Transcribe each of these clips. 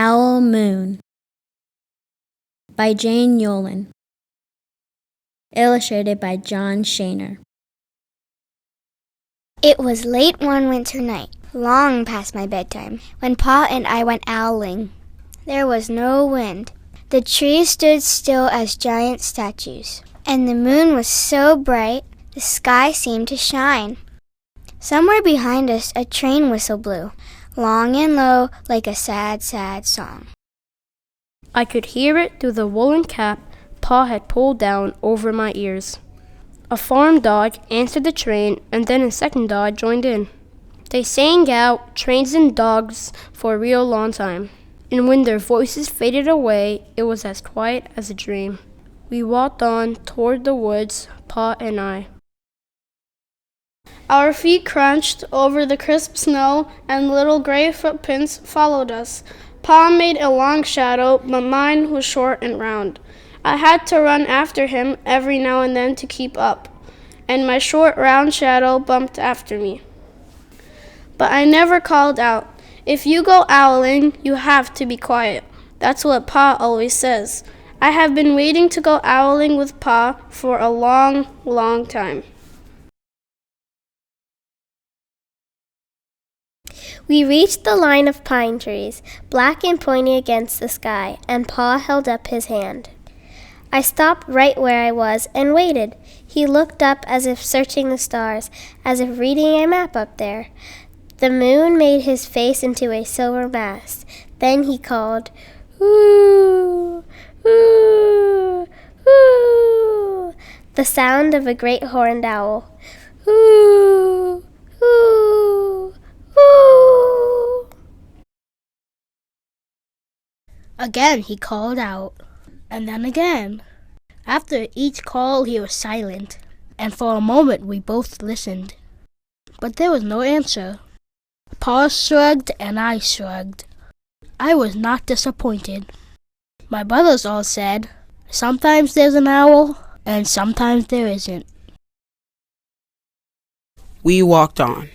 Owl Moon by Jane Yolen. Illustrated by John Shaner. It was late one winter night, long past my bedtime, when Pa and I went owling. There was no wind. The trees stood still as giant statues, and the moon was so bright the sky seemed to shine. Somewhere behind us a train whistle blew, long and low like a sad, sad song. I could hear it through the woolen cap Pa had pulled down over my ears. A farm dog answered the train, and then a second dog joined in. They sang out trains and dogs for a real long time, and when their voices faded away, it was as quiet as a dream. We walked on toward the woods, Pa and I. Our feet crunched over the crisp snow, and little gray footprints followed us. Pa made a long shadow, but mine was short and round. I had to run after him every now and then to keep up, and my short, round shadow bumped after me. But I never called out. If you go owling, you have to be quiet. That's what Pa always says. I have been waiting to go owling with Pa for a long, long time. We reached the line of pine trees, black and pointy against the sky, and Pa held up his hand. I stopped right where I was and waited. He looked up as if searching the stars, as if reading a map up there. The moon made his face into a silver mast. Then he called, "Ooh, ooh, ooh," the sound of a great horned owl. Ooh, ooh, ooh. Again he called out, and then again. After each call he was silent, and for a moment we both listened. But there was no answer. Pa shrugged and I shrugged. I was not disappointed. My brothers all said, sometimes there's an owl, and sometimes there isn't. We walked on.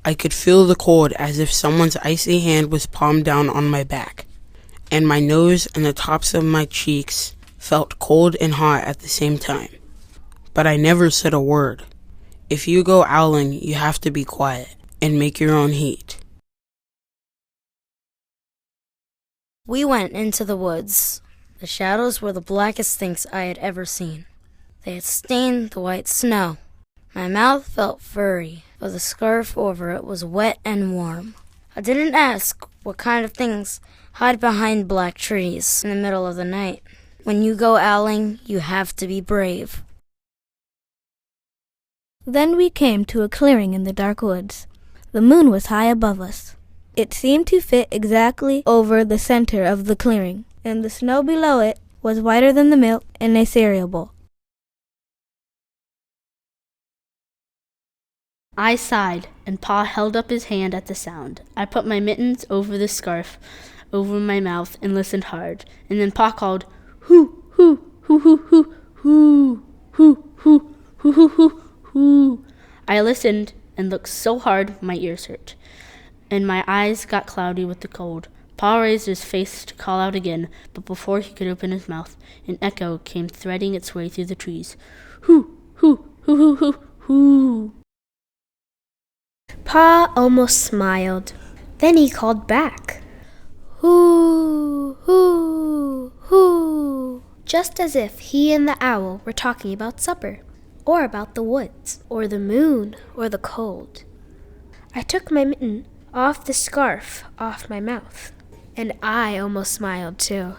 I could feel the cold as if someone's icy hand was palmed down on my back, and my nose and the tops of my cheeks felt cold and hot at the same time. But I never said a word. If you go owling, you have to be quiet and make your own heat. We went into the woods. The shadows were the blackest things I had ever seen. They had stained the white snow. My mouth felt furry, but the scarf over it was wet and warm. I didn't ask what kind of things hide behind black trees in the middle of the night. When you go owling, you have to be brave. Then we came to a clearing in the dark woods. The moon was high above us. It seemed to fit exactly over the center of the clearing, and the snow below it was whiter than the milk in a cereal bowl. I sighed, and Pa held up his hand at the sound. I put my mittens over the scarf over my mouth and listened hard, and then Pa called, "Hoo, hoo, hoo, hoo, hoo, hoo, hoo, hoo, hoo, hoo, hoo, hoo." I listened and looked so hard my ears hurt, and my eyes got cloudy with the cold. Pa raised his face to call out again, but before he could open his mouth, an echo came threading its way through the trees. "Hoo, hoo, hoo, hoo, hoo, hoo." Pa almost smiled. Then he called back, "Hoo, hoo, hoo," just as if he and the owl were talking about supper, or about the woods, or the moon, or the cold. I took my mitten off the scarf off my mouth, and I almost smiled too.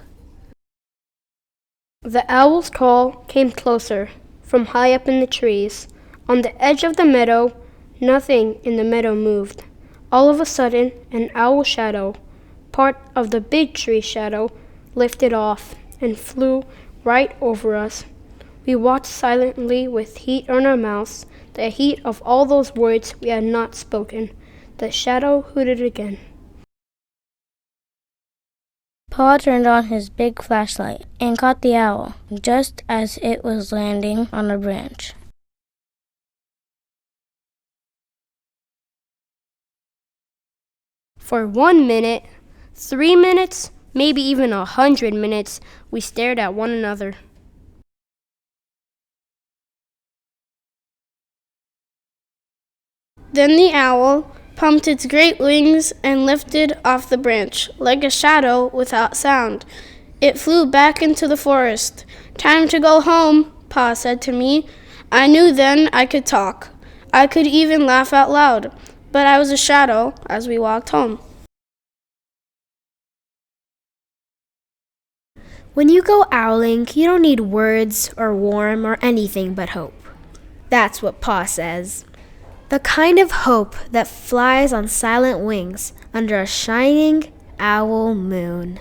The owl's call came closer, from high up in the trees. On the edge of the meadow, nothing in the meadow moved. All of a sudden, an owl shadow, part of the big tree shadow, lifted off and flew right over us. We watched silently with heat on our mouths, the heat of all those words we had not spoken. The shadow hooted again. Pa turned on his big flashlight and caught the owl just as it was landing on a branch. For 1 minute, 3 minutes, maybe even 100 minutes, we stared at one another. Then the owl pumped its great wings and lifted off the branch, like a shadow without sound. It flew back into the forest. "Time to go home," Pa said to me. I knew then I could talk. I could even laugh out loud, but I was a shadow as we walked home. When you go owling, you don't need words or warm or anything but hope. That's what Pa says. The kind of hope that flies on silent wings under a shining owl moon.